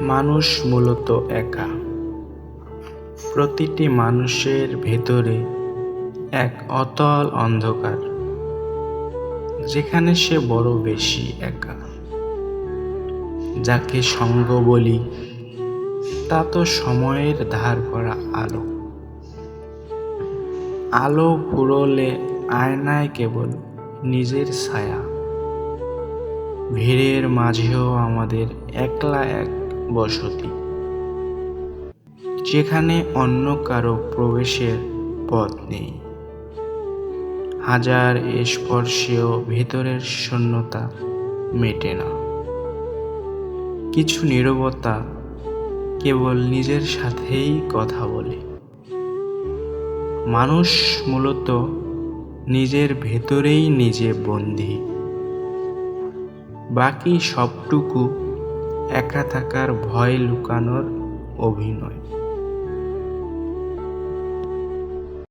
মানুষ মূলত একা। প্রতিটি মানুষের ভেতরে এক অতল অন্ধকার, যেখানে সে বড় বেশি একা। যাকে সঙ্গ বলি, তা তো সময়ের ধার করা আলো। আলো ফুরোলে আয়নায় কেবল নিজের ছায়া। ভিড়ের মাঝেও আমাদের একলা এক বসতি, যেখানে অন্য কারো প্রবেশের পথ নেই। হাজার স্পর্শেও ভেতরের শূন্যতা মেটে না। কিছু নীরবতা কেবল নিজের সাথেই কথা বলে। মানুষ মূলত নিজের ভেতরেই নিজে বন্দী। বাকি সবটুকু একা থাকার ভয় লুকানোর অভিনয়।